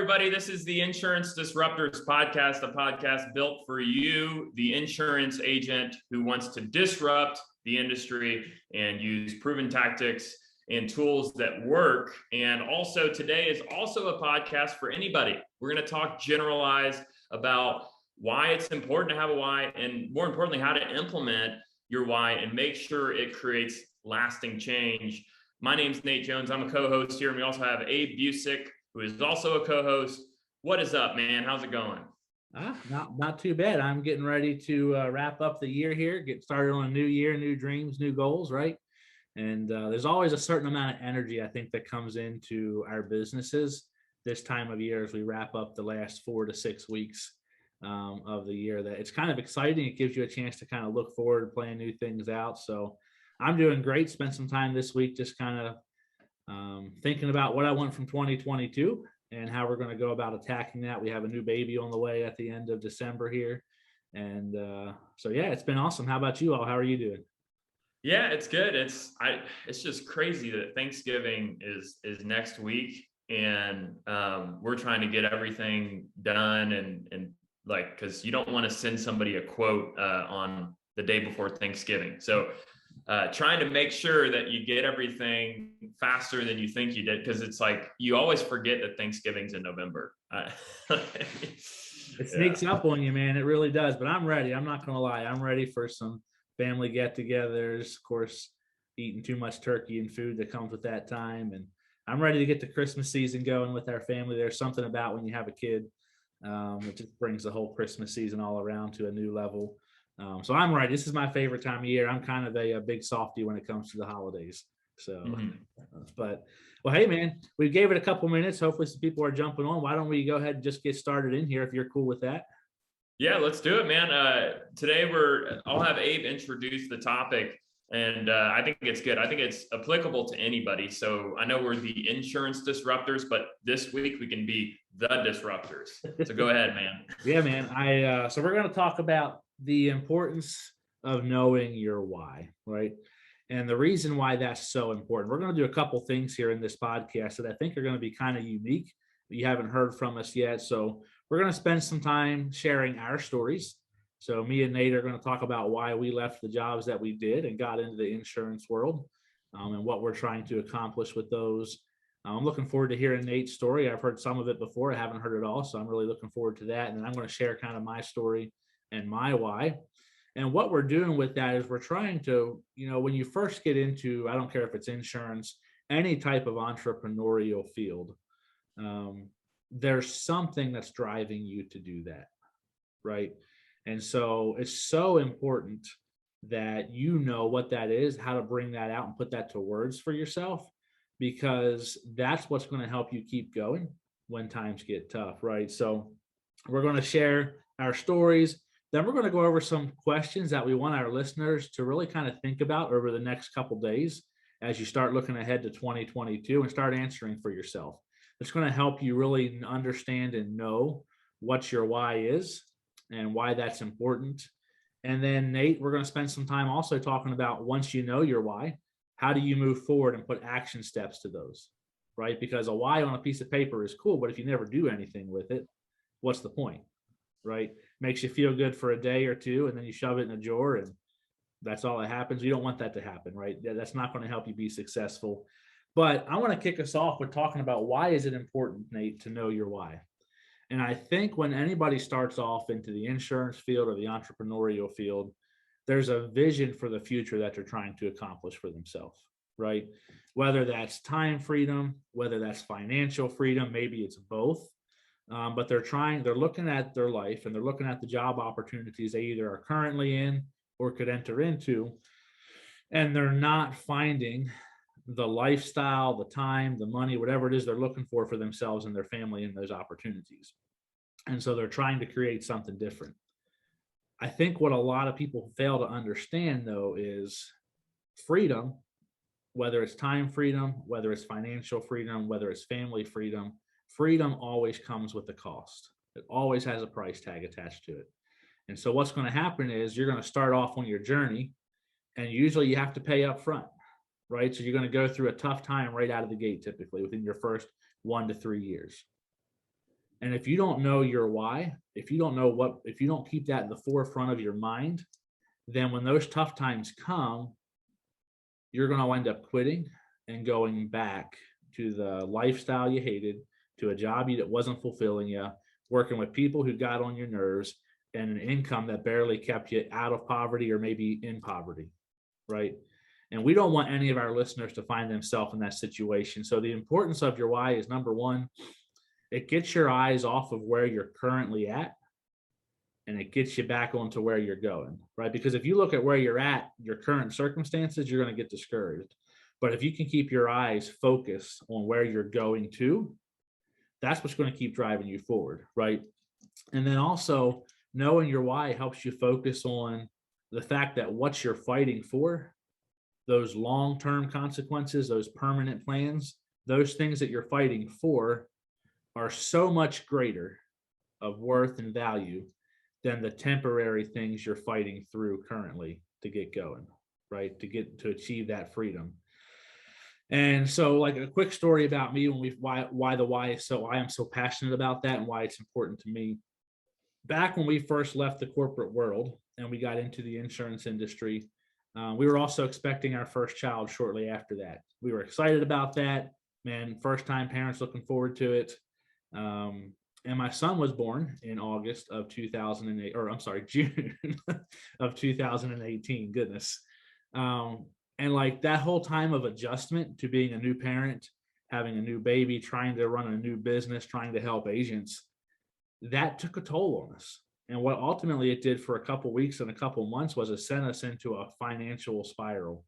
everybody. This is the Insurance Disruptors Podcast, a podcast built for you, the insurance agent who wants to disrupt the industry and use proven tactics and tools that work. And also today is also a podcast for anybody. We're going to talk generalized about why it's important to have a why, and more importantly, how to implement your why and make sure it creates lasting change. My name's Nate Jones. I'm a co-host here, and we also have Abe Busick, who is also a co-host. What is up, man? How's it going? Not too bad. I'm getting ready to wrap up the year here, get started on a new year, new dreams, new goals, right? And there's always a certain amount of energy, I think, that comes into our businesses this time of year as we wrap up the last 4 to 6 weeks of the year. That it's kind of exciting. It gives you a chance to kind of look forward to playing new things out. So I'm doing great. Spent some time this week just kind of thinking about what I want from 2022 and how we're going to go about attacking that. We have a new baby on the way at the end of December here. And so, yeah, it's been awesome. How about you all? How are you doing? Yeah, it's good. It's just crazy that Thanksgiving is next week, and we're trying to get everything done and like, because you don't want to send somebody a quote on the day before Thanksgiving. So trying to make sure that you get everything faster than you think you did, because it's like you always forget that Thanksgiving's in November. It sneaks up on you, man. It really does. But I'm ready. I'm not going to lie. I'm ready for some family get-togethers. Of course, eating too much turkey and food that comes with that time. And I'm ready to get the Christmas season going with our family. There's something about when you have a kid, it just brings the whole Christmas season all around to a new level. So I'm ready. This is my favorite time of year. I'm kind of a big softie when it comes to the holidays. So, but, well, hey, man, we gave it a couple minutes. Hopefully some people are jumping on. Why don't we go ahead and just get started in here if you're cool with that? Yeah, let's do it, man. Today I'll have Abe introduce the topic, and I think it's good. I think it's applicable to anybody. So I know we're the insurance disruptors, but this week we can be the disruptors. So go ahead, man. Yeah, man. So we're going to talk about the importance of knowing your why, right? And the reason why that's so important. We're going to do a couple things here in this podcast that I think are going to be kind of unique that you haven't heard from us yet. So we're going to spend some time sharing our stories. So me and Nate are going to talk about why we left the jobs that we did and got into the insurance world, and what we're trying to accomplish with those. I'm looking forward to hearing Nate's story. I've heard some of it before. I haven't heard it all. So I'm really looking forward to that. And then I'm going to share kind of my story and my why. And what we're doing with that is we're trying to, when you first get into, I don't care if it's insurance, any type of entrepreneurial field, there's something that's driving you to do that, right? And so it's so important that you know what that is, how to bring that out and put that to words for yourself, because that's what's going to help you keep going when times get tough, right? So we're going to share our stories. Then we're going to go over some questions that we want our listeners to really kind of think about over the next couple of days as you start looking ahead to 2022 and start answering for yourself. It's going to help you really understand and know what your why is and why that's important. And then, Nate, we're going to spend some time also talking about, once you know your why, how do you move forward and put action steps to those, right? Because a why on a piece of paper is cool, but if you never do anything with it, what's the point, right? Makes you feel good for a day or two, and then you shove it in a drawer, and that's all that happens. You don't want that to happen, right? That's not going to help you be successful. But I want to kick us off with talking about, why is it important, Nate, to know your why? And I think when anybody starts off into the insurance field or the entrepreneurial field, there's a vision for the future that they're trying to accomplish for themselves, right? Whether that's time freedom, whether that's financial freedom, maybe it's both. But they're looking at their life, and they're looking at the job opportunities they either are currently in or could enter into, and they're not finding the lifestyle, the time, the money, whatever it is they're looking for themselves and their family in those opportunities. And so they're trying to create something different. I think what a lot of people fail to understand, though, is freedom, whether it's time freedom, whether it's financial freedom, whether it's family freedom, freedom always comes with a cost. It always has a price tag attached to it. And so what's going to happen is you're going to start off on your journey, and usually you have to pay up front, right? So you're going to go through a tough time right out of the gate, typically within your first 1 to 3 years. And if you don't know your why, if you don't keep that in the forefront of your mind, then when those tough times come, you're going to wind up quitting and going back to the lifestyle you hated, to a job that wasn't fulfilling you, working with people who got on your nerves, and an income that barely kept you out of poverty or maybe in poverty, right? And we don't want any of our listeners to find themselves in that situation. So the importance of your why is, number one, it gets your eyes off of where you're currently at, and it gets you back onto where you're going, right? Because if you look at where you're at, your current circumstances, you're going to get discouraged. But if you can keep your eyes focused on where you're going to, that's what's going to keep driving you forward, right? And then also, knowing your why helps you focus on the fact that what you're fighting for, those long-term consequences, those permanent plans, those things that you're fighting for are so much greater of worth and value than the temporary things you're fighting through currently to get going, right? To achieve that freedom. And so, like, a quick story about me, why I am so passionate about that and why it's important to me. Back when we first left the corporate world and we got into the insurance industry, we were also expecting our first child shortly after that. We were excited about that, man. First time parents, looking forward to it. And my son was born in August of 2008, or I'm sorry, June of 2018. Goodness. And like that whole time of adjustment to being a new parent, having a new baby, trying to run a new business, trying to help agents, that took a toll on us. And what ultimately it did for a couple weeks and a couple months was it sent us into a financial spiral.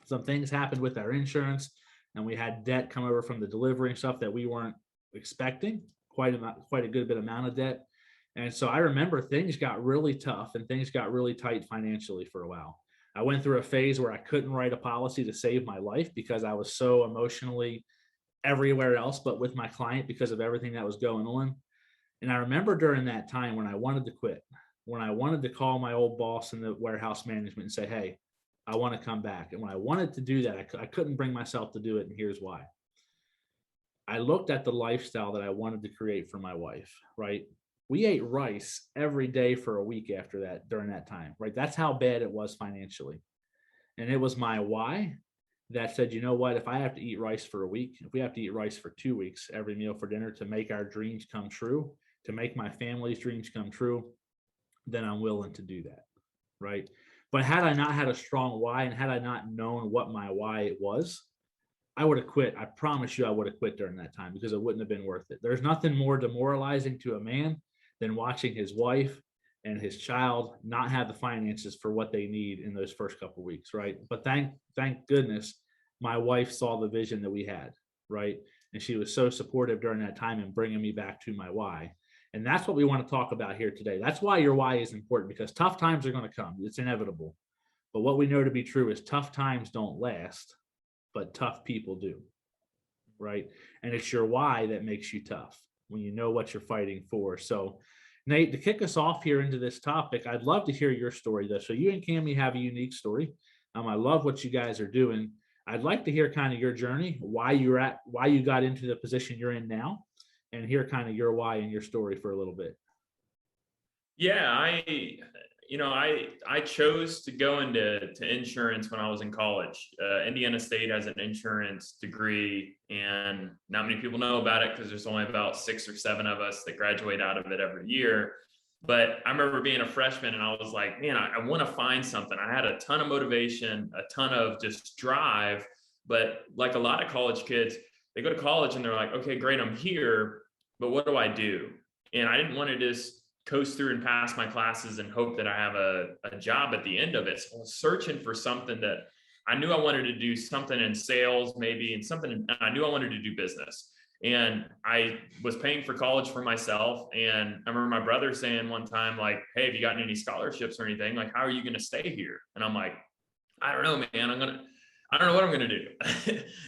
Some things happened with our insurance, and we had debt come over from the delivery and stuff that we weren't expecting, quite a good bit amount of debt. And so I remember things got really tough and things got really tight financially for a while. I went through a phase where I couldn't write a policy to save my life because I was so emotionally everywhere else but with my client because of everything that was going on. And I remember during that time when I wanted to quit, when I wanted to call my old boss in the warehouse management and say, hey, I want to come back. And when I wanted to do that, I couldn't bring myself to do it. And here's why. I looked at the lifestyle that I wanted to create for my wife, right? We ate rice every day for a week after that, during that time, right? That's how bad it was financially. And it was my why that said, you know what, if I have to eat rice for a week, if we have to eat rice for 2 weeks, every meal for dinner to make our dreams come true, to make my family's dreams come true, then I'm willing to do that, right? But had I not had a strong why and had I not known what my why was, I would have quit. I promise you I would have quit during that time because it wouldn't have been worth it. There's nothing more demoralizing to a man than watching his wife and his child not have the finances for what they need in those first couple of weeks, right? But thank goodness my wife saw the vision that we had, right? And she was so supportive during that time and bringing me back to my why. And that's what we want to talk about here today. That's why your why is important, because tough times are going to come. It's inevitable. But what we know to be true is tough times don't last, but tough people do, right? And it's your why that makes you tough when you know what you're fighting for. So, Nate, to kick us off here into this topic, I'd love to hear your story, though. So you and Cammie have a unique story. I love what you guys are doing. I'd like to hear kind of your journey, why you got into the position you're in now, and hear kind of your why and your story for a little bit. Yeah, I chose to go into insurance when I was in college. Indiana State has an insurance degree, and not many people know about it because there's only about 6 or 7 of us that graduate out of it every year. But I remember being a freshman and I was like, man, I want to find something. I had a ton of motivation, a ton of just drive. But like a lot of college kids, they go to college and they're like, okay, great, I'm here, but what do I do? And I didn't want to just coast through and pass my classes and hope that I have a job at the end of it. So I was searching for something that I knew I wanted to do, something in sales, maybe, and I knew I wanted to do business. And I was paying for college for myself. And I remember my brother saying one time, like, hey, have you gotten any scholarships or anything? Like, how are you going to stay here? And I'm like, I don't know, man. I don't know what I'm going to do.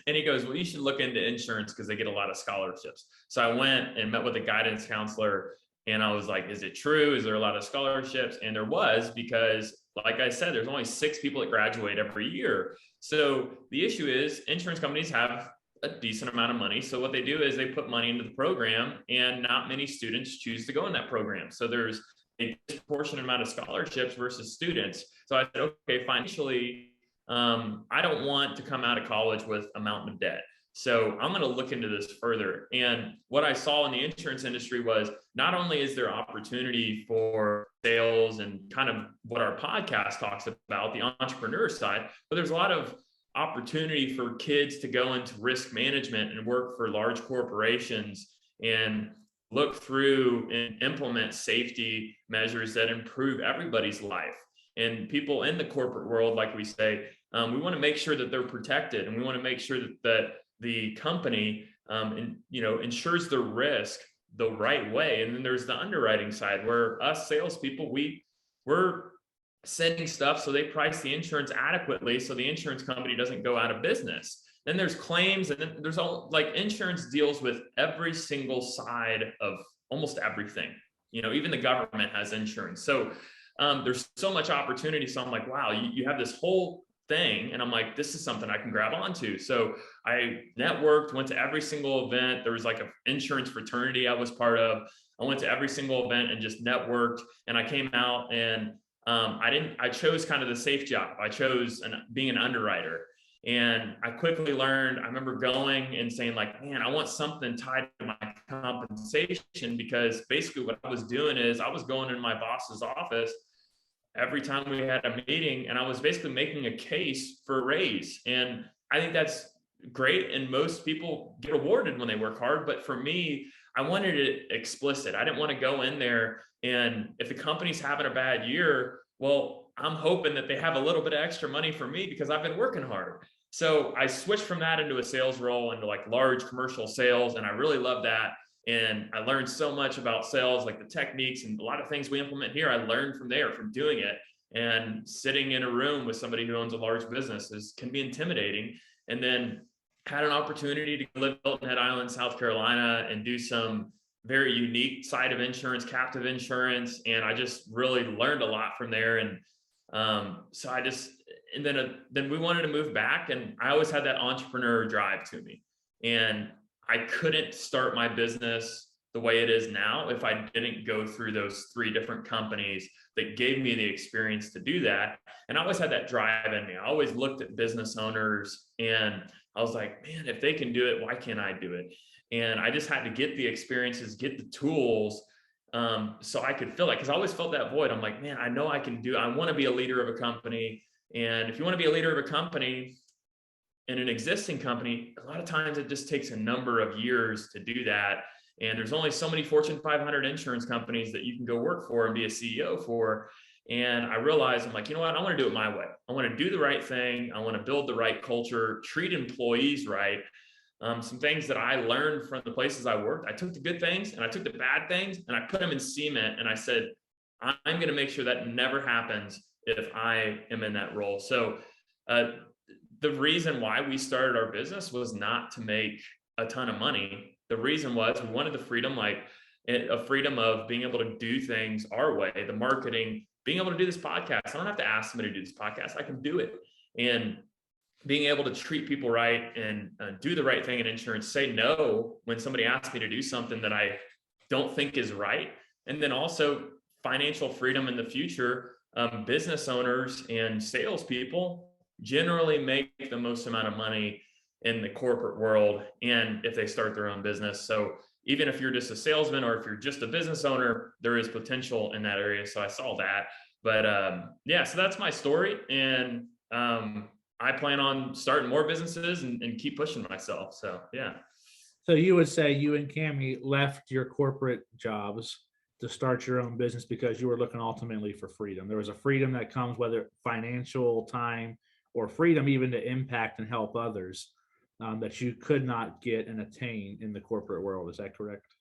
And he goes, well, you should look into insurance because they get a lot of scholarships. So I went and met with a guidance counselor. And I was like, is it true? Is there a lot of scholarships? And there was, because like I said, there's only 6 people that graduate every year. So the issue is insurance companies have a decent amount of money. So what they do is they put money into the program, and not many students choose to go in that program. So there's a disproportionate amount of scholarships versus students. So I said, okay, financially, I don't want to come out of college with a mountain of debt. So I'm going to look into this further. And what I saw in the insurance industry was not only is there opportunity for sales and kind of what our podcast talks about, the entrepreneur side, but there's a lot of opportunity for kids to go into risk management and work for large corporations and look through and implement safety measures that improve everybody's life. And people in the corporate world, like we say, we want to make sure that they're protected, and we want to make sure that the company insures the risk the right way. And then there's the underwriting side, where us salespeople, we're sending stuff so they price the insurance adequately so the insurance company doesn't go out of business. Then there's claims, and then there's all, like, insurance deals with every single side of almost everything. Even the government has insurance. So there's so much opportunity. So I'm like, wow, you have this whole thing. And I'm like, this is something I can grab onto. So I networked, went to every single event. There was like an insurance fraternity I was part of. I went to every single event and just networked. And I came out, and I chose kind of the safe job. I chose being an underwriter. And I quickly learned, I remember going and saying, like, man, I want something tied to my compensation, because basically what I was doing is I was going in my boss's office every time we had a meeting, and I was basically making a case for a raise. And I think that's great, and most people get awarded when they work hard. But for me, I wanted it explicit. I didn't want to go in there, and if the company's having a bad year, well, I'm hoping that they have a little bit of extra money for me because I've been working hard. So I switched from that into a sales role, into like large commercial sales, and I really love that. And I learned so much about sales, like the techniques and a lot of things we implement here. I learned from there, from doing it. And sitting in a room with somebody who owns a large business can be intimidating. And then had an opportunity to live in Hilton Head Island, South Carolina, and do some very unique side of insurance, captive insurance. And I just really learned a lot from there. And then we wanted to move back. And I always had that entrepreneur drive to me. And I couldn't start my business the way it is now if I didn't go through those 3 different companies that gave me the experience to do that. And I always had that drive in me. I always looked at business owners and I was like, man, if they can do it, why can't I do it? And I just had to get the experiences, get the tools, so I could fill it. Because I always felt that void. I'm like, man, I know I can do it. I want to be a leader of a company. And if you want to be a leader of a company, in an existing company, a lot of times it just takes a number of years to do that. And there's only so many Fortune 500 insurance companies that you can go work for and be a CEO for. And I realized, I'm like, you know what? I want to do it my way. I want to do the right thing. I want to build the right culture, treat employees right. Some things that I learned from the places I worked, I took the good things and I took the bad things and I put them in cement. And I said, I'm going to make sure that never happens if I am in that role. So, the reason why we started our business was not to make a ton of money. The reason was we wanted the freedom, like a freedom of being able to do things our way, the marketing, being able to do this podcast. I don't have to ask somebody to do this podcast. I can do it. And being able to treat people right and do the right thing in insurance, say no when somebody asks me to do something that I don't think is right. And then also financial freedom in the future. Business owners and salespeople generally make the most amount of money in the corporate world, and if they start their own business. So even if you're just a salesman or if you're just a business owner, there is potential in that area. So I saw that. But so that's my story. And I plan on starting more businesses and keep pushing myself. So, yeah. So you would say you and Cammie left your corporate jobs to start your own business because you were looking ultimately for freedom. There was a freedom that comes, whether financial, time, or freedom even to impact and help others, that you could not get and attain in the corporate world. Is that correct?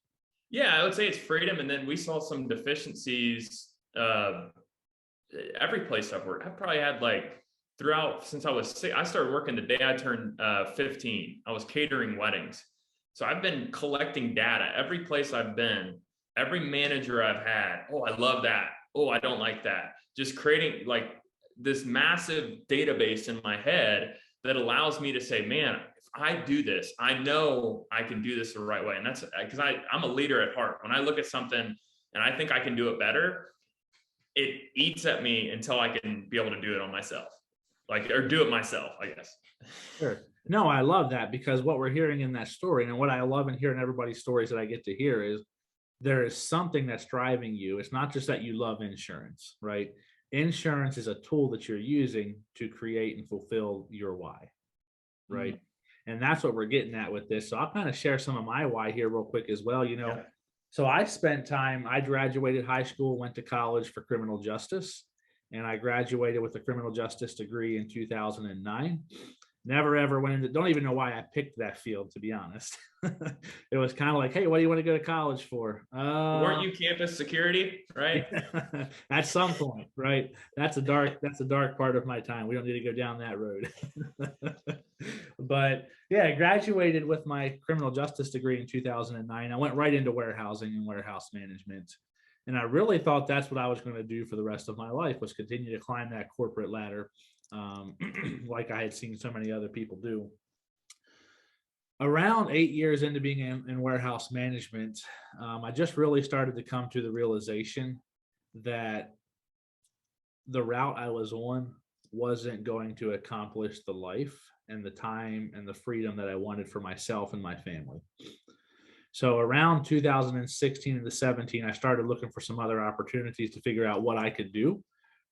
Yeah, I would say it's freedom. And then we saw some deficiencies every place I've worked. I've probably had throughout since I was 6, I started working the day I turned 15. I was catering weddings. So I've been collecting data. Every place I've been, every manager I've had, oh, I love that. Oh, I don't like that. Just creating this massive database in my head that allows me to say, man, if I do this, I know I can do this the right way. And that's because I'm a leader at heart. When I look at something and I think I can do it better, it eats at me until I can be able to do it on myself, or do it myself, I guess. Sure. No, I love that, because what we're hearing in that story, and what I love in hearing everybody's stories that I get to hear, is there is something that's driving you. It's not just that you love insurance, right? Insurance is a tool that you're using to create and fulfill your why, right? And that's what we're getting at with this. So I'll kind of share some of my why here real quick as well. Yeah. So I graduated high school, went to college for criminal justice, and I graduated with a criminal justice degree in 2009. Never ever went into, don't even know why I picked that field, to be honest. It was kind of like, hey, what do you want to go to college for? Weren't you campus security, right? At some point, right? That's a dark part of my time. We don't need to go down that road. But yeah, I graduated with my criminal justice degree in 2009. I went right into warehousing and warehouse management. And I really thought that's what I was going to do for the rest of my life, was continue to climb that corporate ladder, like I had seen so many other people do. Around 8 years into being in warehouse management, I just really started to come to the realization that the route I was on wasn't going to accomplish the life and the time and the freedom that I wanted for myself and my family. So around 2016 and 17, I started looking for some other opportunities to figure out what I could do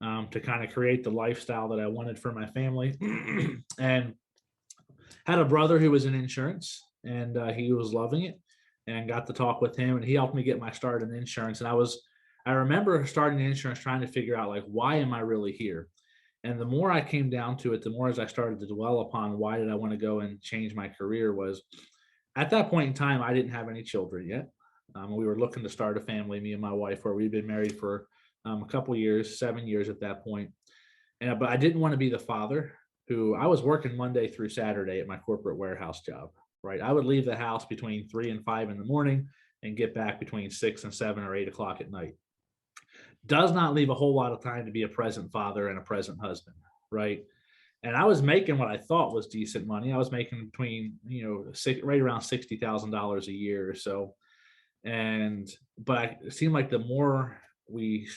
to kind of create the lifestyle that I wanted for my family. And had a brother who was in insurance, and he was loving it, and got to talk with him, and he helped me get my start in insurance. And I remember starting insurance, trying to figure out, like, why am I really here? And the more I came down to it, the more as I started to dwell upon why did I want to go and change my career, was at that point in time, I didn't have any children yet. We were looking to start a family, me and my wife, where we'd been married for a couple years, 7 years at that point. But I didn't want to be the father who, I was working Monday through Saturday at my corporate warehouse job, right? I would leave the house between 3 and 5 in the morning and get back between 6 and 7 or 8 o'clock at night. Does not leave a whole lot of time to be a present father and a present husband, right? And I was making what I thought was decent money. I was making between, right around $60,000 a year or so. But it seemed like the more we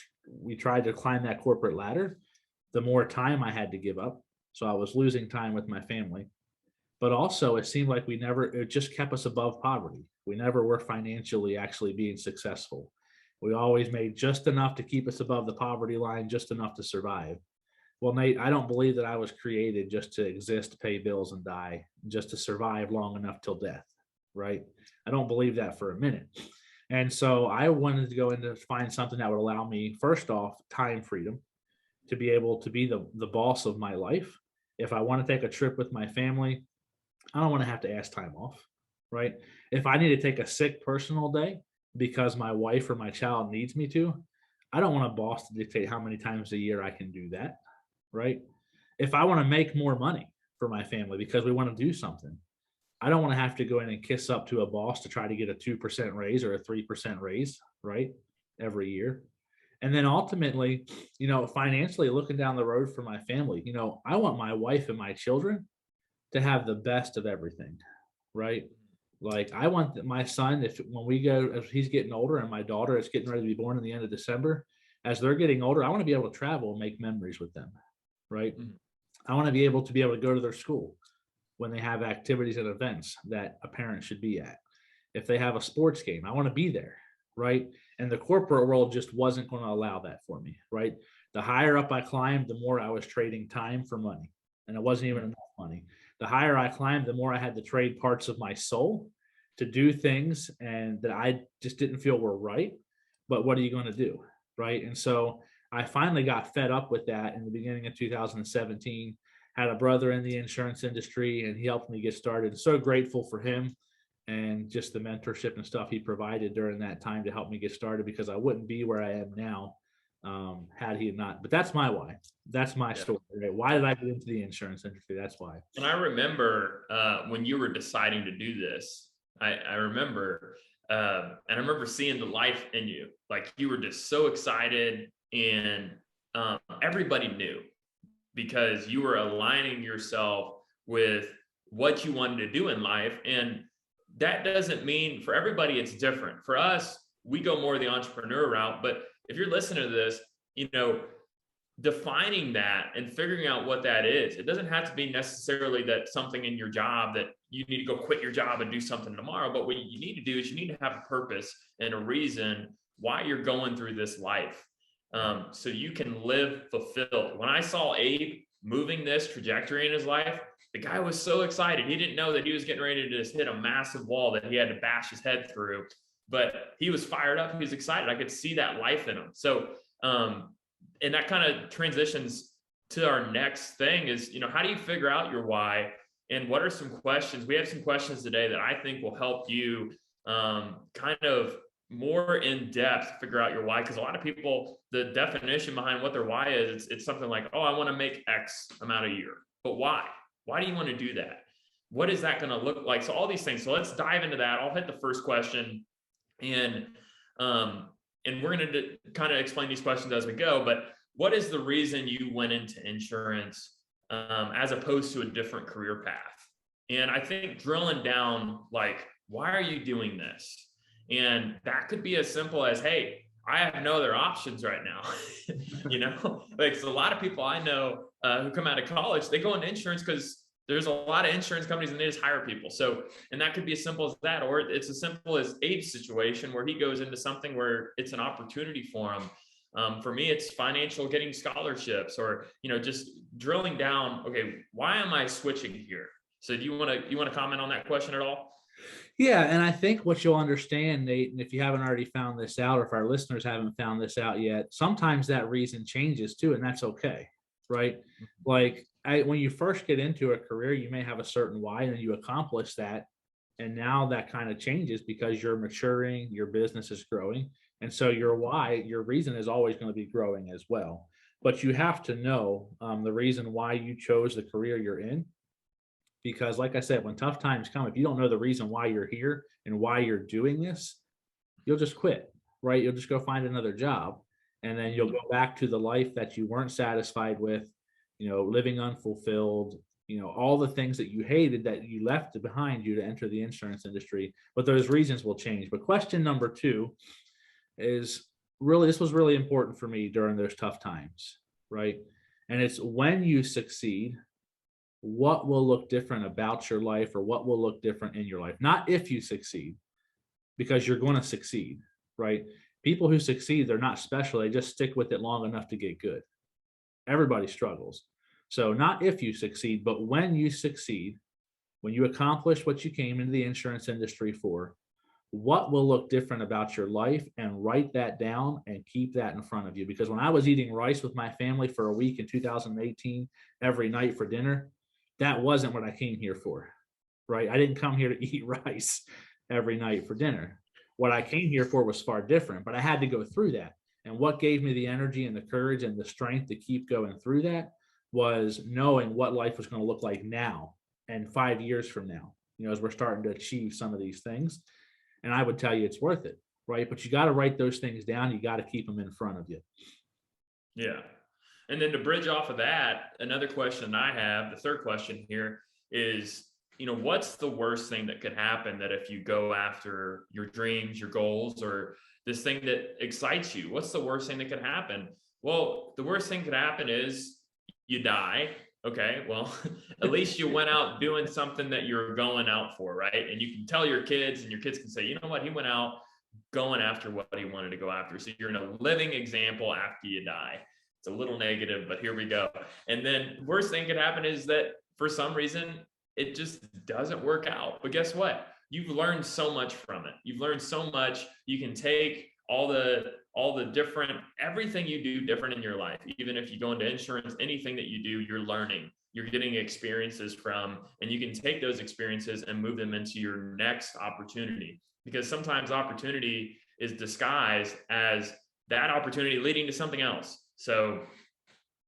tried to climb that corporate ladder, the more time I had to give up. So I was losing time with my family. But also, it seemed like it just kept us above poverty. We never were financially actually being successful. We always made just enough to keep us above the poverty line, just enough to survive. Well, Nate, I don't believe that I was created just to exist, pay bills, and die, just to survive long enough till death, right? I don't believe that for a minute. And so I wanted to go in to find something that would allow me, first off, time freedom, to be able to be the boss of my life. If I want to take a trip with my family, I don't want to have to ask time off, right? If I need to take a sick personal day because my wife or my child needs me to, I don't want a boss to dictate how many times a year I can do that, right? If I want to make more money for my family because we want to do something, I don't want to have to go in and kiss up to a boss to try to get a 2% raise or a 3% raise, right? Every year. And then ultimately, financially looking down the road for my family, I want my wife and my children to have the best of everything, right? Like, I want my son, if he's getting older, and my daughter is getting ready to be born in the end of December, as they're getting older, I want to be able to travel and make memories with them, right? Mm-hmm. I want to be able to go to their school when they have activities and events that a parent should be at. If they have a sports game, I want to be there, right? And the corporate world just wasn't going to allow that for me, right? The higher up I climbed, the more I was trading time for money, and it wasn't even enough money. The higher I climbed, the more I had to trade parts of my soul to do things and that I just didn't feel were right. But what are you going to do, right? And so I finally got fed up with that in the beginning of 2017. Had a brother in the insurance industry, and he helped me get started. So grateful for him and just the mentorship and stuff he provided during that time to help me get started, because I wouldn't be where I am now had he not. But that's my why. That's my story. Right? Why did I get into the insurance industry? That's why. And I remember when you were deciding to do this, I remember seeing the life in you. Like, you were just so excited, and everybody knew, because you were aligning yourself with what you wanted to do in life. And that doesn't mean for everybody, it's different. For us, we go more the entrepreneur route. But if you're listening to this, defining that and figuring out what that is, it doesn't have to be necessarily that something in your job that you need to go quit your job and do something tomorrow. But what you need to do is you need to have a purpose and a reason why you're going through this life, so you can live fulfilled. When I saw Abe moving this trajectory in his life, the guy was so excited. He didn't know that he was getting ready to just hit a massive wall that he had to bash his head through, but he was fired up. He was excited. I could see that life in him. So, and that kind of transitions to our next thing is, how do you figure out your why? And what are some questions? We have some questions today that I think will help you kind of more in depth figure out your why. Because a lot of people, the definition behind what their why is, it's something like, oh, I want to make X amount a year. But why? Why do you want to do that? What is that going to look like? So all these things. So let's dive into that. I'll hit the first question, and we're going to kind of explain these questions as we go. But what is the reason you went into insurance as opposed to a different career path? And I think drilling down, like, why are you doing this? And that could be as simple as, hey, I have no other options right now. Like, so a lot of people I know who come out of college, they go into insurance because there's a lot of insurance companies and they just hire people. So, and that could be as simple as that, or it's as simple as Abe's situation where he goes into something where it's an opportunity for him. For me, it's financial, getting scholarships, or, just drilling down, okay, why am I switching here? So do you want to comment on that question at all? Yeah, and I think what you'll understand, Nate, and if you haven't already found this out, or if our listeners haven't found this out yet, sometimes that reason changes too, and that's okay, right? Like, when you first get into a career, you may have a certain why, and then you accomplish that, and now that kind of changes because you're maturing, your business is growing, and so your why, your reason is always going to be growing as well. But you have to know the reason why you chose the career you're in. Because like I said, when tough times come, if you don't know the reason why you're here and why you're doing this, you'll just quit, right? You'll just go find another job, and then you'll go back to the life that you weren't satisfied with, living unfulfilled, all the things that you hated that you left behind you to enter the insurance industry. But those reasons will change. But question number 2 is really, this was really important for me during those tough times, right? And it's, when you succeed, what will look different about your life, or what will look different in your life? Not if you succeed, because you're going to succeed, right? People who succeed, they're not special. They just stick with it long enough to get good. Everybody struggles. So not if you succeed, but when you succeed, when you accomplish what you came into the insurance industry for, what will look different about your life? And write that down and keep that in front of you. Because when I was eating rice with my family for a week in 2018, every night for dinner, that wasn't what I came here for, right? I didn't come here to eat rice every night for dinner. What I came here for was far different, but I had to go through that. And what gave me the energy and the courage and the strength to keep going through that was knowing what life was going to look like now and 5 years from now, as we're starting to achieve some of these things. And I would tell you it's worth it, right? But you got to write those things down. You got to keep them in front of you. Yeah. And then to bridge off of that, another question I have, the third question here is, what's the worst thing that could happen that if you go after your dreams, your goals, or this thing that excites you, what's the worst thing that could happen? Well, the worst thing could happen is you die. Okay, well, at least you went out doing something that you're going out for, right? And you can tell your kids, and your kids can say, you know what, he went out going after what he wanted to go after. So you're in a living example after you die. It's a little negative, but here we go. And then worst thing could happen is that for some reason, it just doesn't work out. But guess what? You've learned so much from it. You've learned so much. You can take all the different, everything you do different in your life. Even if you go into insurance, anything that you do, you're learning, you're getting experiences from, and you can take those experiences and move them into your next opportunity. Because sometimes opportunity is disguised as that opportunity leading to something else. So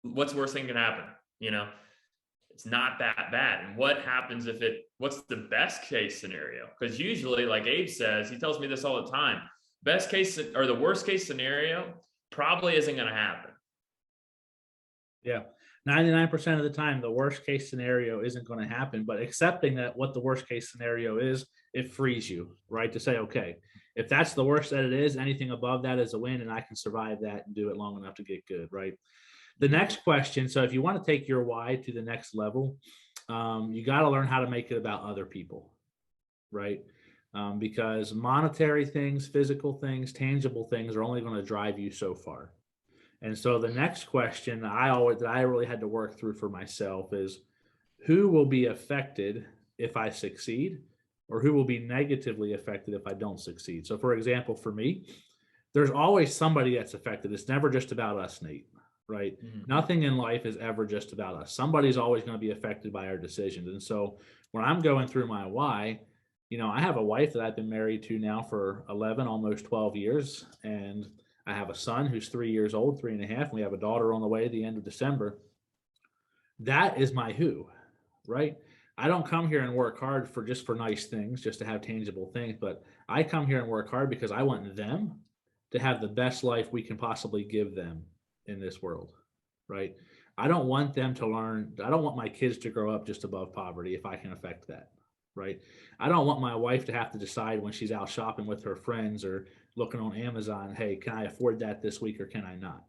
what's the worst thing can happen? It's not that bad. And what happens what's the best case scenario? Because usually, like Abe says, he tells me this all the time, best case or the worst case scenario probably isn't going to happen. Yeah. 99% of the time, the worst case scenario isn't going to happen, but accepting that what the worst case scenario is, it frees you, right? To say, okay, if that's the worst that it is, anything above that is a win and I can survive that and do it long enough to get good, right? The next question. So if you want to take your why to the next level, you got to learn how to make it about other people, right? Because monetary things, physical things, tangible things are only going to drive you so far. And so the next question that I really had to work through for myself is who will be affected if I succeed, or who will be negatively affected if I don't succeed. So for example, for me, there's always somebody that's affected. It's never just about us, Nate, right? Nothing in life is ever just about us. Somebody's always going to be affected by our decisions. And so when I'm going through my why, I have a wife that I've been married to now for 11, almost 12 years. And I have a son who's 3 years old, 3.5. And we have a daughter on the way at the end of December. That is my who, right? I don't come here and work hard for nice things, just to have tangible things, but I come here and work hard because I want them to have the best life we can possibly give them in this world, right? I don't want them to learn, I don't want my kids to grow up just above poverty if I can affect that, right? I don't want my wife to have to decide when she's out shopping with her friends or looking on Amazon, hey, can I afford that this week or can I not,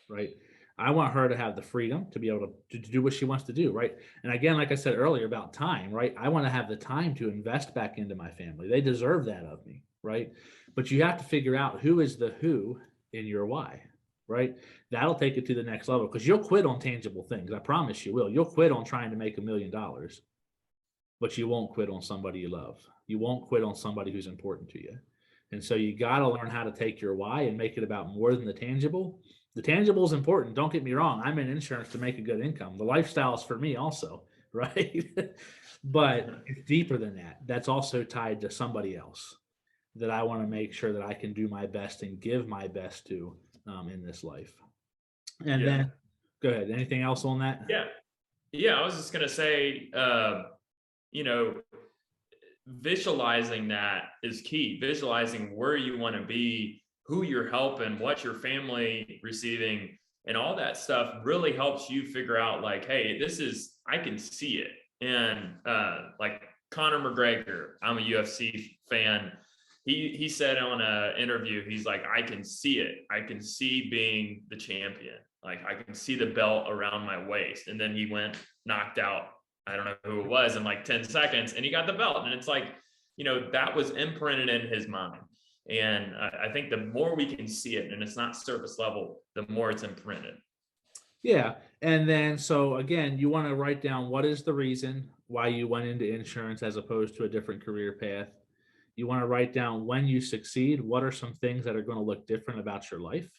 right? I want her to have the freedom to be able to do what she wants to do, right? And again, like I said earlier about time, right? I want to have the time to invest back into my family. They deserve that of me, right? But you have to figure out who is the who in your why, right? That'll take it to the next level because you'll quit on tangible things. I promise you will. You'll quit on trying to make $1 million, but you won't quit on somebody you love. You won't quit on somebody who's important to you. And so you got to learn how to take your why and make it about more than the tangible. The tangible is important. Don't get me wrong. I'm in insurance to make a good income. The lifestyle is for me also, right? But it's deeper than that. That's also tied to somebody else that I want to make sure that I can do my best and give my best to in this life. And then go ahead. Anything else on that? Yeah. I was just going to say, you know, visualizing that is key. Visualizing where you want to be, who you're helping, what your family receiving, and all that stuff really helps you figure out like, hey, I can see it. And like Conor McGregor, I'm a UFC fan. He said on an interview, he's like, I can see it. I can see being the champion. Like I can see the belt around my waist. And then he went knocked out, I don't know who it was, in like 10 seconds, and he got the belt. And it's like, that was imprinted in his mind. And I think the more we can see it, and it's not surface level, the more it's imprinted. Yeah. And then, so again, you want to write down what is the reason why you went into insurance as opposed to a different career path. You want to write down when you succeed, what are some things that are going to look different about your life.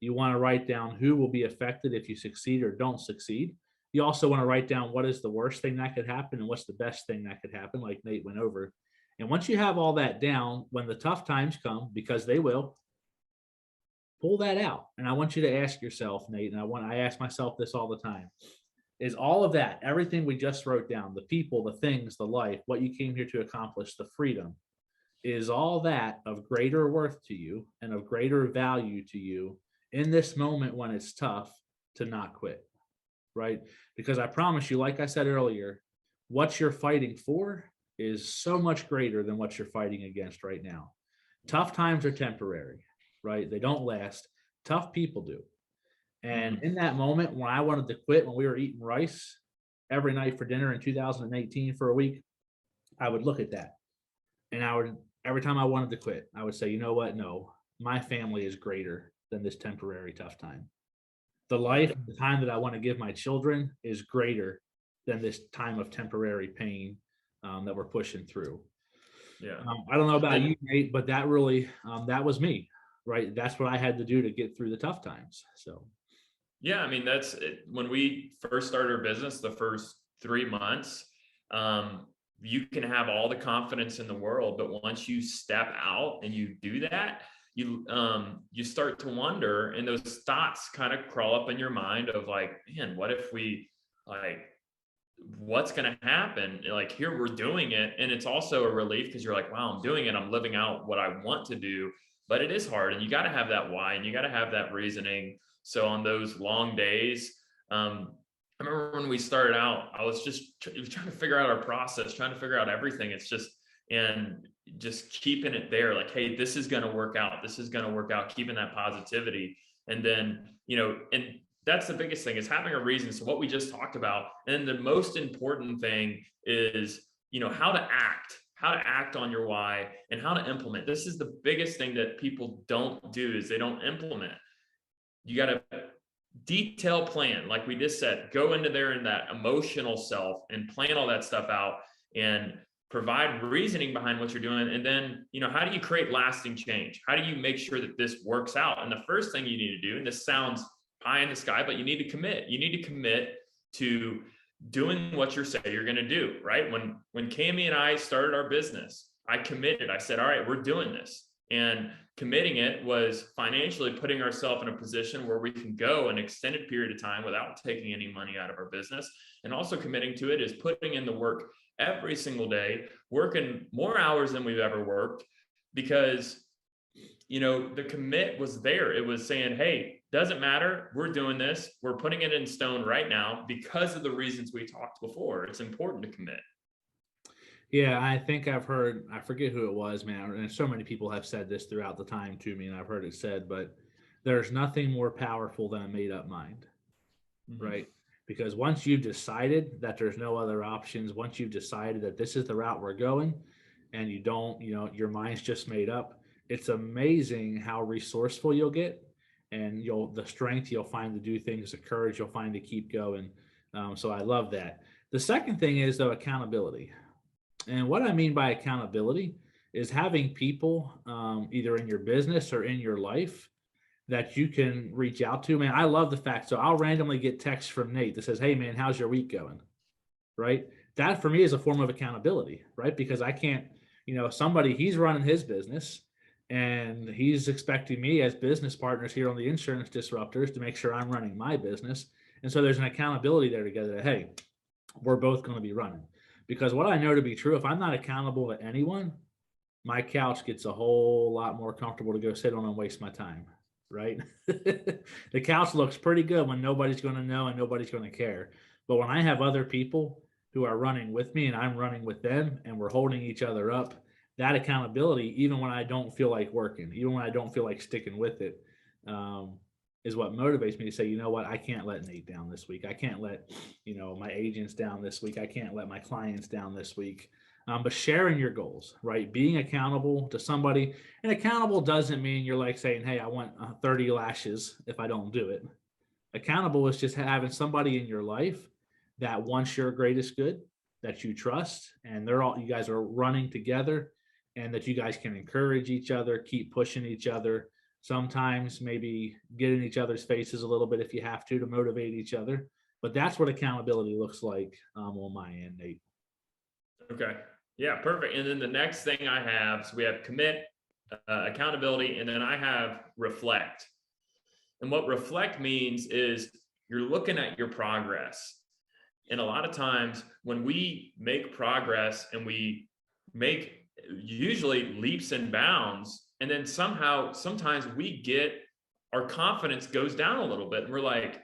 You want to write down who will be affected if you succeed or don't succeed. You also want to write down what is the worst thing that could happen and what's the best thing that could happen, like Nate went over. And once you have all that down, when the tough times come, because they will, pull that out. And I want you to ask yourself, Nate, and I ask myself this all the time, is all of that, everything we just wrote down, the people, the things, the life, what you came here to accomplish, the freedom, is all that of greater worth to you and of greater value to you in this moment when it's tough to not quit, right? Because I promise you, like I said earlier, what you're fighting for is so much greater than what you're fighting against right now. Tough times are temporary, right? They don't last. Tough people do. And in that moment when I wanted to quit, when we were eating rice every night for dinner in 2018 for a week, I would look at that. And every time I wanted to quit, I would say, you know what? No, my family is greater than this temporary tough time. The life, the time that I want to give my children is greater than this time of temporary pain that we're pushing through. Yeah. I don't know about you, Nate, but that really, that was me, right? That's what I had to do to get through the tough times. So. Yeah. I mean, that's it. When we first started our business, the first 3 months, you can have all the confidence in the world, but once you step out and you do that, you start to wonder, and those thoughts kind of crawl up in your mind of like, man, what if we what's going to happen? Like here we're doing it. And it's also a relief because you're like, wow, I'm doing it. I'm living out what I want to do, but it is hard. And you got to have that why, and you got to have that reasoning. So on those long days, I remember when we started out, I was just trying to figure out our process, trying to figure out everything. And just keeping it there, like, hey, this is going to work out. This is going to work out, keeping that positivity. And then, and that's the biggest thing, is having a reason. So what we just talked about. And the most important thing is, how to act on your why and how to implement. This is the biggest thing that people don't do, is they don't implement. You got to detail plan, like we just said, go into there in that emotional self and plan all that stuff out and provide reasoning behind what you're doing. And then, how do you create lasting change? How do you make sure that this works out? And the first thing you need to do, and this sounds pie in the sky, but you need to commit. You need to commit to doing what you say you're going to do, right? When Cami and I started our business, I committed. I said, all right, we're doing this. And committing it was financially putting ourselves in a position where we can go an extended period of time without taking any money out of our business. And also committing to it is putting in the work every single day, working more hours than we've ever worked, because, the commit was there. It was saying, hey, doesn't matter. We're doing this. We're putting it in stone right now because of the reasons we talked before. It's important to commit. Yeah, I think I've heard, I forget who it was, man, and so many people have said this throughout the time to me, and I've heard it said, but there's nothing more powerful than a made up mind, right? Because once you've decided that there's no other options, once you've decided that this is the route we're going, and you don't, your mind's just made up, it's amazing how resourceful you'll get, and the strength you'll find to do things, the courage you'll find to keep going. So I love that. The second thing is, though, accountability. And what I mean by accountability is having people either in your business or in your life that you can reach out to. Man, I love the fact. So I'll randomly get text from Nate that says, hey, man, how's your week going? Right. That for me is a form of accountability, right? Because I can't, he's running his business and he's expecting me as business partners here on the Insurance Disruptors to make sure I'm running my business. And so there's an accountability there together that, hey, we're both going to be running. Because what I know to be true, if I'm not accountable to anyone, my couch gets a whole lot more comfortable to go sit on and waste my time, right? The couch looks pretty good when nobody's going to know and nobody's going to care. But when I have other people who are running with me and I'm running with them and we're holding each other up, that accountability, even when I don't feel like working, even when I don't feel like sticking with it, is what motivates me to say, you know what, I can't let Nate down this week. I can't let, my agents down this week. I can't let my clients down this week. But sharing your goals, right? Being accountable to somebody. And accountable doesn't mean you're like saying, hey, I want 30 lashes if I don't do it. Accountable is just having somebody in your life that wants your greatest good, that you trust, and you guys are running together, and that you guys can encourage each other, keep pushing each other. Sometimes maybe get in each other's faces a little bit if you have to motivate each other. But that's what accountability looks like on my end, Nate. Okay. Yeah, perfect. And then the next thing I have, so we have commit, accountability, and then I have reflect. And what reflect means is you're looking at your progress. And a lot of times when we make progress and we make usually leaps and bounds, and then sometimes our confidence goes down a little bit and we're like,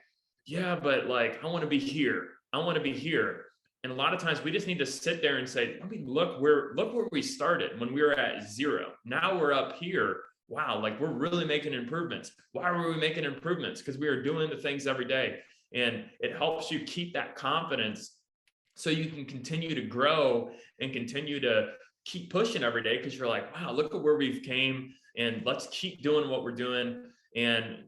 yeah, but like, I want to be here. I want to be here. And a lot of times we just need to sit there and say, look where we started when we were at 0. Now we're up here. Wow. Like, we're really making improvements. Why were we making improvements? Because we are doing the things every day. And it helps you keep that confidence so you can continue to grow and continue to keep pushing every day, because you're like, wow, look at where we've came, and let's keep doing what we're doing. And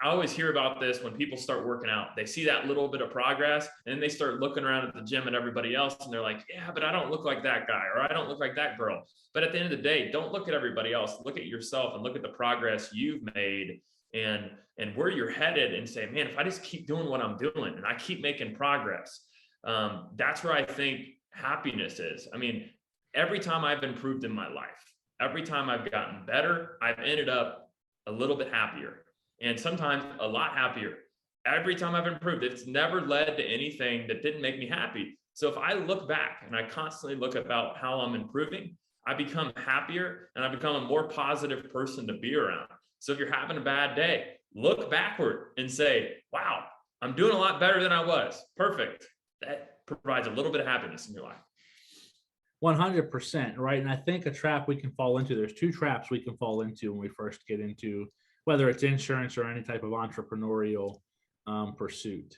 I always hear about this when people start working out. They see that little bit of progress and then they start looking around at the gym at everybody else and they're like, yeah, but I don't look like that guy, or I don't look like that girl. But at the end of the day, don't look at everybody else. Look at yourself and look at the progress you've made and where you're headed, and say, man, if I just keep doing what I'm doing and I keep making progress, that's where I think happiness is. I mean, every time I've improved in my life, every time I've gotten better, I've ended up a little bit happier, and sometimes a lot happier. Every time I've improved, it's never led to anything that didn't make me happy. So if I look back and I constantly look about how I'm improving, I become happier and I become a more positive person to be around. So if you're having a bad day, look backward and say, wow, I'm doing a lot better than I was. Perfect. That provides a little bit of happiness in your life. 100%, right? And I think a trap we can fall into, there's two traps we can fall into when we first get into whether it's insurance or any type of entrepreneurial pursuit.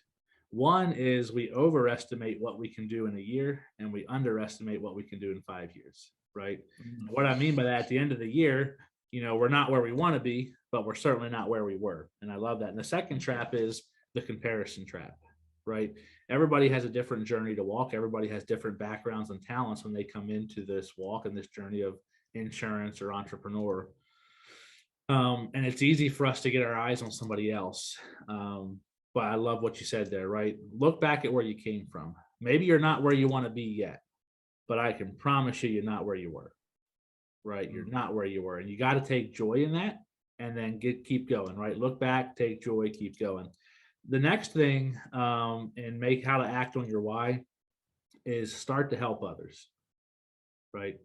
One is we overestimate what we can do in a year and we underestimate what we can do in 5 years, right? Mm-hmm. What I mean by that, at the end of the year, we're not where we want to be, but we're certainly not where we were. And I love that. And the second trap is the comparison trap, right? Everybody has a different journey to walk. Everybody has different backgrounds and talents when they come into this walk and this journey of insurance or entrepreneur. And it's easy for us to get our eyes on somebody else. But I love what you said there, right? Look back at where you came from. Maybe you're not where you want to be yet, but I can promise you're not where you were, right? You're not where you were. And you got to take joy in that and then keep going, right? Look back, take joy, keep going. The next thing, and make how to act on your why, is start to help others, right?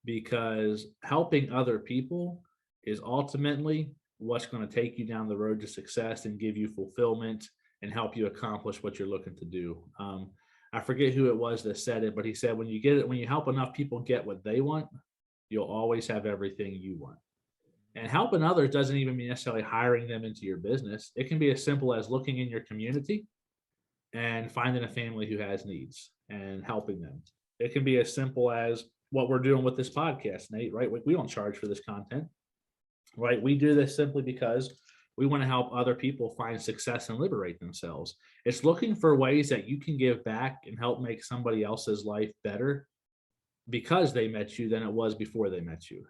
Because helping other people is ultimately what's going to take you down the road to success and give you fulfillment and help you accomplish what you're looking to do. I forget who it was that said it, but he said, when you help enough people get what they want, you'll always have everything you want. And helping others doesn't even mean necessarily hiring them into your business. It can be as simple as looking in your community and finding a family who has needs and helping them. It can be as simple as what we're doing with this podcast, Nate, right? We don't charge for this content, right? We do this simply because we want to help other people find success and liberate themselves. It's looking for ways that you can give back and help make somebody else's life better because they met you than it was before they met you,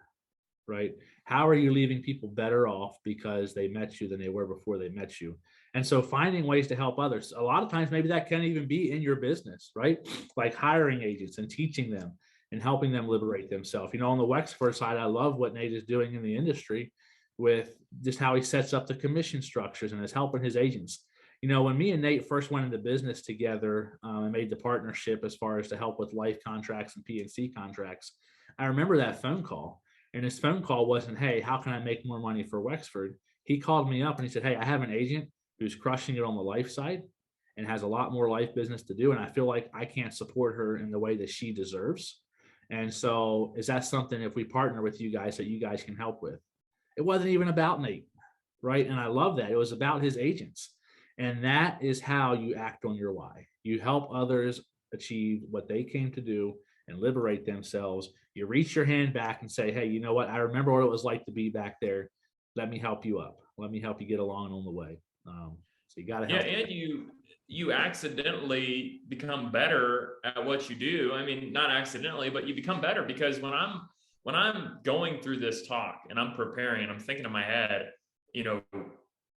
right? How are you leaving people better off because they met you than they were before they met you? And so finding ways to help others, a lot of times, maybe that can even be in your business, right? Like hiring agents and teaching them and helping them liberate themselves. On the Wexford side, I love what Nate is doing in the industry with just how he sets up the commission structures and is helping his agents. When me and Nate first went into business together and made the partnership as far as to help with life contracts and P&C contracts, I remember that phone call. And his phone call wasn't, hey, how can I make more money for Wexford? He called me up and he said, hey, I have an agent who's crushing it on the life side and has a lot more life business to do. And I feel like I can't support her in the way that she deserves. And so is that something, if we partner with you guys, that you guys can help with? It wasn't even about Nate, right? And I love that. It was about his agents. And that is how you act on your why. You help others achieve what they came to do and liberate themselves. You reach your hand back and say, hey, you know what? I remember what it was like to be back there. Let me help you up. Let me help you get along on the way. So you got to help. Yeah, and you accidentally become better at what you do. I mean, not accidentally, but you become better because when I'm going through this talk and I'm preparing and I'm thinking in my head,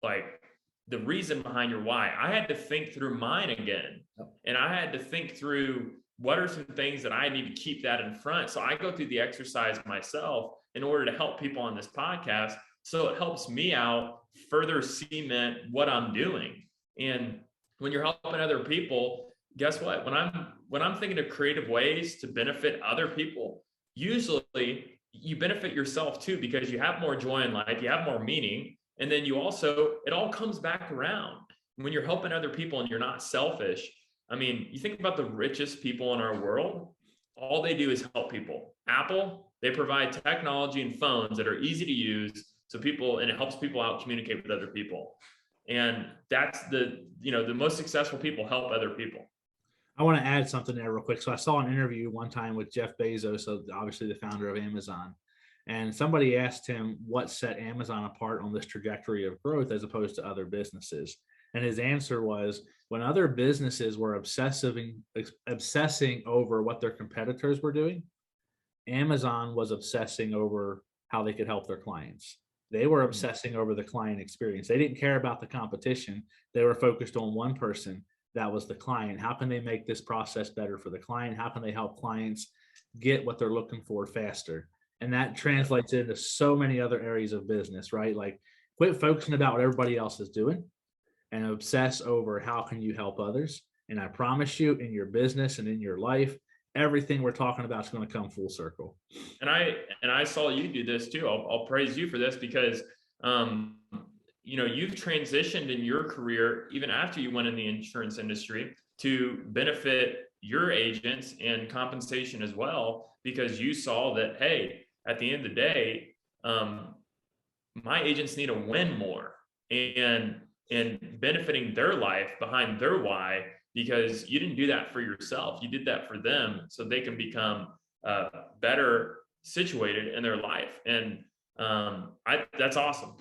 like the reason behind your why, I had to think through mine again. And I had to think through what are some things that I need to keep that in front. So I go through the exercise myself in order to help people on this podcast. So it helps me out further cement what I'm doing. And when you're helping other people, guess what? When I'm thinking of creative ways to benefit other people, usually you benefit yourself too, because you have more joy in life, you have more meaning. And then it all comes back around. When you're helping other people and you're not selfish, I mean, you think about the richest people in our world, all they do is help people. Apple, they provide technology and phones that are easy to use and it helps people out communicate with other people. And that's the most successful people help other people. I want to add something there real quick. So I saw an interview one time with Jeff Bezos, so obviously the founder of Amazon. And somebody asked him what set Amazon apart on this trajectory of growth as opposed to other businesses. And his answer was, when other businesses were obsessing over what their competitors were doing, Amazon was obsessing over how they could help their clients. They were obsessing over the client experience. They didn't care about the competition. They were focused on one person. That was the client. How can they make this process better for the client? How can they help clients get what they're looking for faster? And that translates into so many other areas of business, right? Like, quit focusing about what everybody else is doing and obsess over how can you help others. And I promise you, in your business and in your life, everything we're talking about is going to come full circle. And I saw you do this too. I'll praise you for this because, you've transitioned in your career, even after you went in the insurance industry, to benefit your agents and compensation as well, because you saw that, hey, at the end of the day, my agents need to win more, and benefiting their life behind their why, because you didn't do that for yourself. You did that for them so they can become better situated in their life. And that's awesome.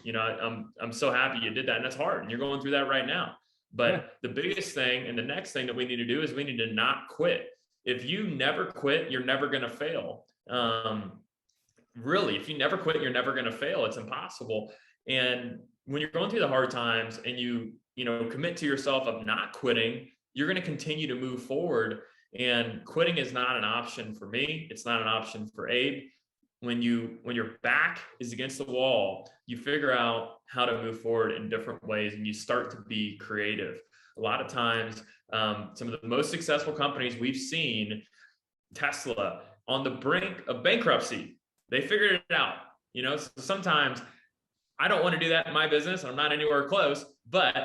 I'm so happy you did that, and that's hard, and you're going through that right now. But the biggest thing and the next thing that we need to do is we need to not quit. If you never quit, you're never going to fail. Really, if you never quit, you're never going to fail. It's impossible. And when you're going through the hard times and you commit to yourself of not quitting, you're going to continue to move forward. And quitting is not an option for me. It's not an option for Abe. When your back is against the wall, you figure out how to move forward in different ways, and you start to be creative. A lot of times, some of the most successful companies we've seen, Tesla, on the brink of bankruptcy, they figured it out. So sometimes I don't want to do that in my business. I'm not anywhere close. But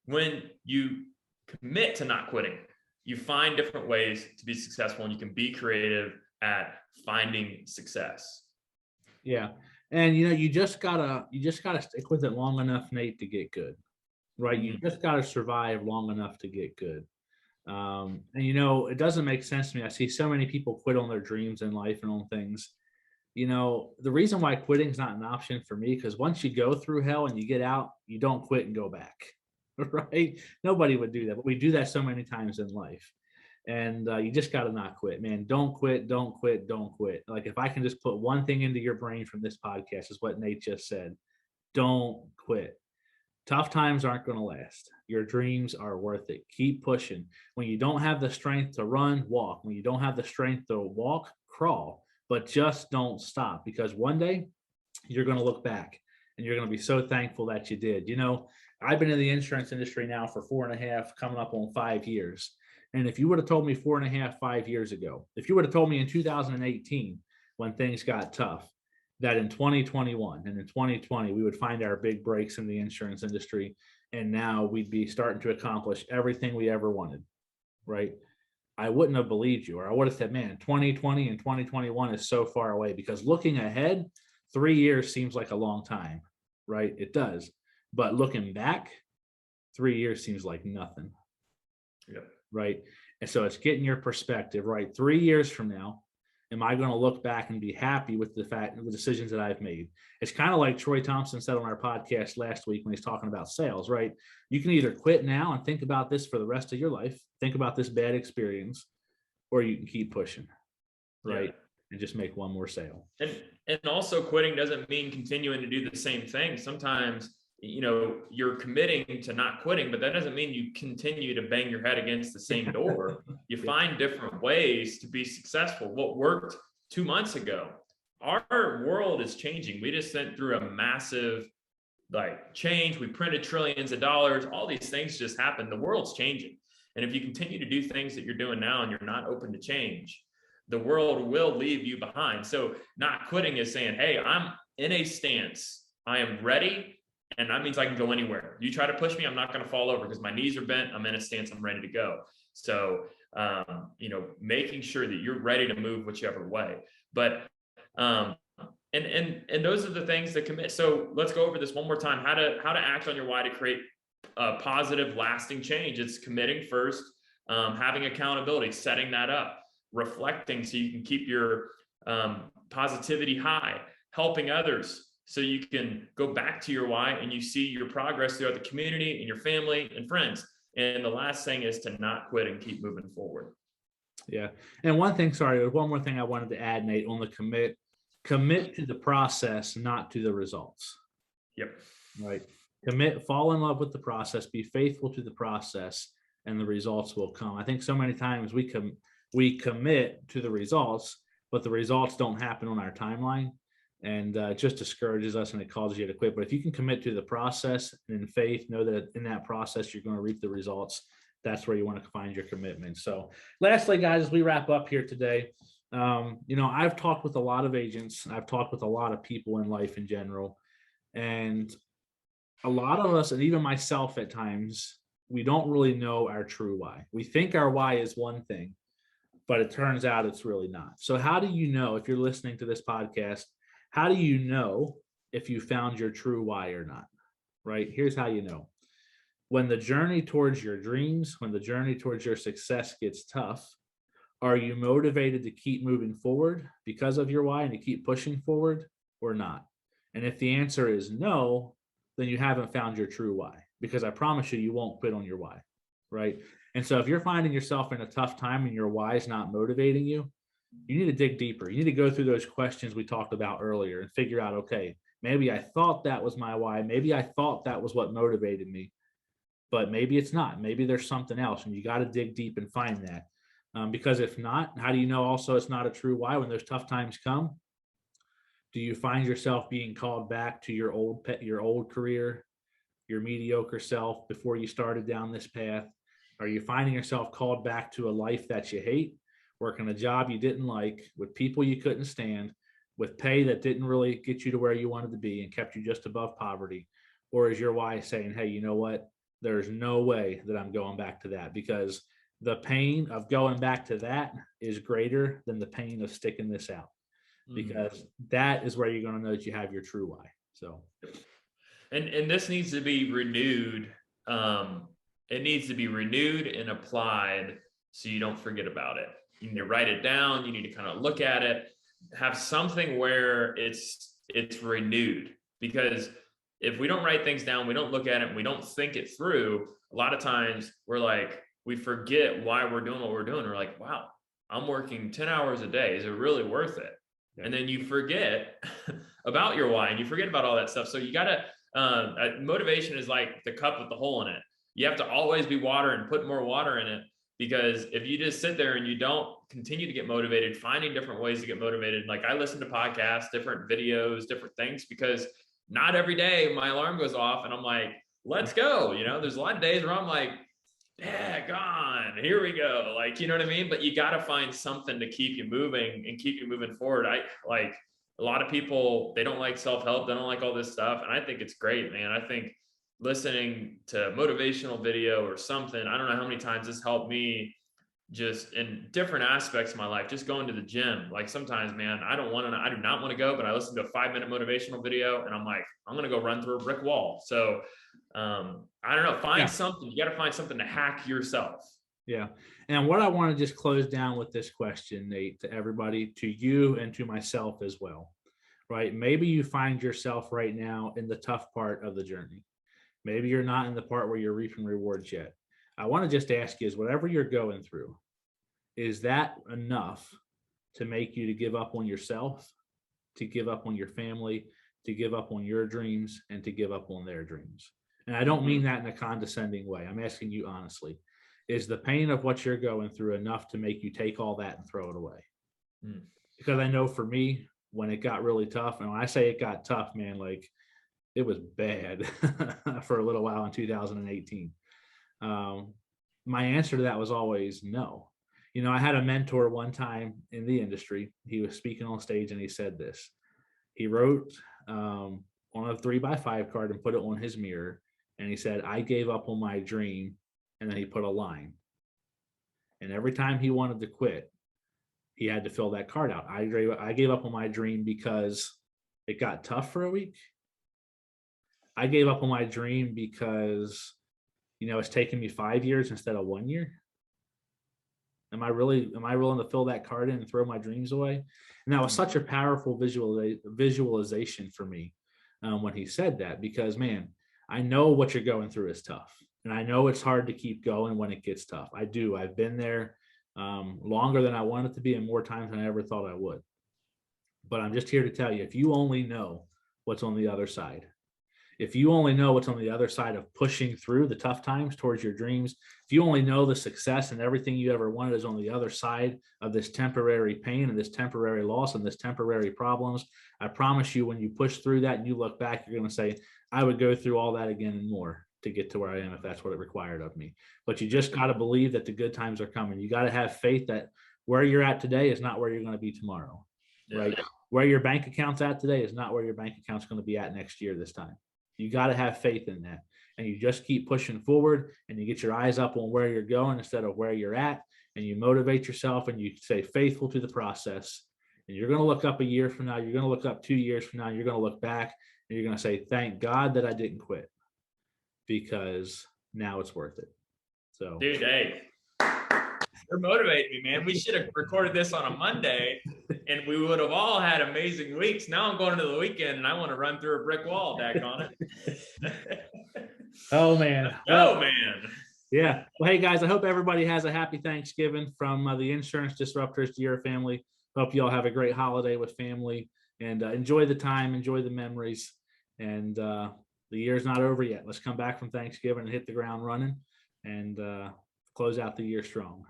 when you commit to not quitting, you find different ways to be successful, and you can be creative at finding success. Yeah. And you just gotta stick with it long enough, Nate, to get good. Right. You just gotta survive long enough to get good. And it doesn't make sense to me. I see so many people quit on their dreams in life and on things. The reason why quitting is not an option for me, because once you go through hell and you get out, you don't quit and go back. Right? Nobody would do that, but we do that so many times in life. And you just got to not quit, man. Don't quit, don't quit, don't quit. Like, if I can just put one thing into your brain from this podcast, is what Nate just said. Don't quit. Tough times aren't going to last. Your dreams are worth it. Keep pushing. When you don't have the strength to run, walk. When you don't have the strength to walk, crawl. But just don't stop, because one day you're going to look back and you're going to be so thankful that you did. I've been in the insurance industry now for 4.5, coming up on 5 years. And if you would have told me 4.5, 5 years ago, if you would have told me in 2018, when things got tough, that in 2021 and in 2020, we would find our big breaks in the insurance industry, and now we'd be starting to accomplish everything we ever wanted, right? I wouldn't have believed you, or I would have said, man, 2020 and 2021 is so far away, because looking ahead, 3 years seems like a long time, right? It does. But looking back, 3 years seems like nothing. Yep. Right. And so it's getting your perspective, right? 3 years from now, am I going to look back and be happy with the decisions that I've made? It's kind of like Troy Thompson said on our podcast last week when he's talking about sales, right? You can either quit now and think about this for the rest of your life, think about this bad experience, or you can keep pushing, right? Yeah. And just make one more sale. And also, quitting doesn't mean continuing to do the same thing. Sometimes you're committing to not quitting, but that doesn't mean you continue to bang your head against the same door. You find different ways to be successful. What worked 2 months ago, our world is changing. We just went through a massive change. We printed trillions of dollars. All these things just happened. The world's changing. And if you continue to do things that you're doing now and you're not open to change, the world will leave you behind. So not quitting is saying, hey, I'm in a stance. I am ready. And that means I can go anywhere. You try to push me, I'm not going to fall over because my knees are bent. I'm in a stance. I'm ready to go. So, making sure that you're ready to move whichever way. But, and those are the things that commit. So let's go over this one more time. How to act on your why to create a positive, lasting change. It's committing first, having accountability, setting that up, reflecting so you can keep your positivity high, helping others, so you can go back to your why and you see your progress throughout the community and your family and friends. And the last thing is to not quit and keep moving forward. Yeah. And one more thing I wanted to add, Nate, on the commit to the process, not to the results. Yep. Right. Fall in love with the process, be faithful to the process, and the results will come. I think so many times we commit to the results, but the results don't happen on our timeline. And it just discourages us and it causes you to quit. But if you can commit to the process and in faith, know that in that process, you're going to reap the results. That's where you want to find your commitment. So lastly, guys, as we wrap up here today, I've talked with a lot of agents. I've talked with a lot of people in life in general. And a lot of us, and even myself at times, we don't really know our true why. We think our why is one thing, but it turns out it's really not. So how do you know, if you're listening to this podcast, how do you know if you found your true why or not? Right? Here's how you know. When the journey towards your dreams, when the journey towards your success gets tough, are you motivated to keep moving forward because of your why and to keep pushing forward or not? And if the answer is no, then you haven't found your true why, because I promise you, you won't quit on your why, right? And so if you're finding yourself in a tough time and your why is not motivating you, you need to dig deeper. You need to go through those questions we talked about earlier and figure out, okay, maybe I thought that was my why. Maybe I thought that was what motivated me, but maybe it's not. Maybe there's something else, and you got to dig deep and find that. Because if not, how do you know also it's not a true why when those tough times come? Do you find yourself being called back to your old career, your mediocre self before you started down this path? Are you finding yourself called back to a life that you hate, working a job you didn't like, with people you couldn't stand, with pay that didn't really get you to where you wanted to be and kept you just above poverty? Or is your why saying, hey, you know what? There's no way that I'm going back to that, because the pain of going back to that is greater than the pain of sticking this out, because that is where you're going to know that you have your true why. So, and this needs to be renewed. It needs to be renewed and applied so you don't forget about it. You need to write it down. You need to kind of look at it, have something where it's renewed. Because if we don't write things down, we don't look at it, and we don't think it through, a lot of times we forget why we're doing what we're doing. We're like, wow, I'm working 10 hours a day. Is it really worth it? Yeah. And then you forget about your why, and you forget about all that stuff. So you got to, motivation is like the cup with the hole in it. You have to always be water and put more water in it, because if you just sit there and you don't continue to get motivated, finding different ways to get motivated. Like, I listen to podcasts, different videos, different things, because not every day my alarm goes off and I'm like, let's go. There's a lot of days where I'm like, yeah, gone, here we go. Like, you know what I mean? But you got to find something to keep you moving and keep you moving forward. I like, a lot of people, they don't like self-help. They don't like all this stuff. And I think it's great, man. I think listening to motivational video or something, I don't know how many times this helped me just in different aspects of my life, just going to the gym. Like, sometimes, man, I do not want to go, but I listen to a 5-minute motivational video and I'm like, I'm going to go run through a brick wall. So I don't know, find something. You got to find something to hack yourself. Yeah. And what I want to just close down with this question, Nate, to everybody, to you and to myself as well, right? Maybe you find yourself right now in the tough part of the journey. Maybe you're not in the part where you're reaping rewards yet. I want to just ask you, is whatever you're going through, is that enough to make you to give up on yourself, to give up on your family, to give up on your dreams, and to give up on their dreams? And I don't mean that in a condescending way. I'm asking you honestly, is the pain of what you're going through enough to make you take all that and throw it away? Because I know for me, when it got really tough, and when I say it got tough, man, like, it was bad for a little while in 2018. My answer to that was always no. I had a mentor one time in the industry. He was speaking on stage and he said this. He wrote on a 3x5 card and put it on his mirror. And he said, I gave up on my dream. And then he put a line. And every time he wanted to quit, he had to fill that card out. I gave up on my dream because it got tough for a week. I gave up on my dream because, it's taken me 5 years instead of 1 year. Am I willing to fill that card in and throw my dreams away? And that was such a powerful visualization for me when he said that, because, man, I know what you're going through is tough. And I know it's hard to keep going when it gets tough. I do. I've been there longer than I wanted to be, and more times than I ever thought I would. But I'm just here to tell you, if you only know what's on the other side, if you only know what's on the other side of pushing through the tough times towards your dreams, if you only know the success and everything you ever wanted is on the other side of this temporary pain and this temporary loss and this temporary problems, I promise you, when you push through that and you look back, you're going to say, I would go through all that again and more to get to where I am if that's what it required of me. But you just got to believe that the good times are coming. You got to have faith that where you're at today is not where you're going to be tomorrow, right? Where your bank account's at today is not where your bank account's going to be at next year this time. You got to have faith in that. And you just keep pushing forward, and you get your eyes up on where you're going instead of where you're at. And you motivate yourself, and you stay faithful to the process. And you're going to look up a year from now. You're going to look up 2 years from now. You're going to look back, and you're going to say, thank God that I didn't quit, because now it's worth it. So, dude, hey, you're motivating me, man. We should have recorded this on a Monday, and we would have all had amazing weeks. Now I'm going to the weekend, and I want to run through a brick wall, daggone it. Oh, man. Oh, man. Yeah. Well, hey, guys, I hope everybody has a happy Thanksgiving from the Insurance Disruptors to your family. Hope you all have a great holiday with family, and enjoy the time, enjoy the memories. And the year's not over yet. Let's come back from Thanksgiving and hit the ground running and close out the year strong.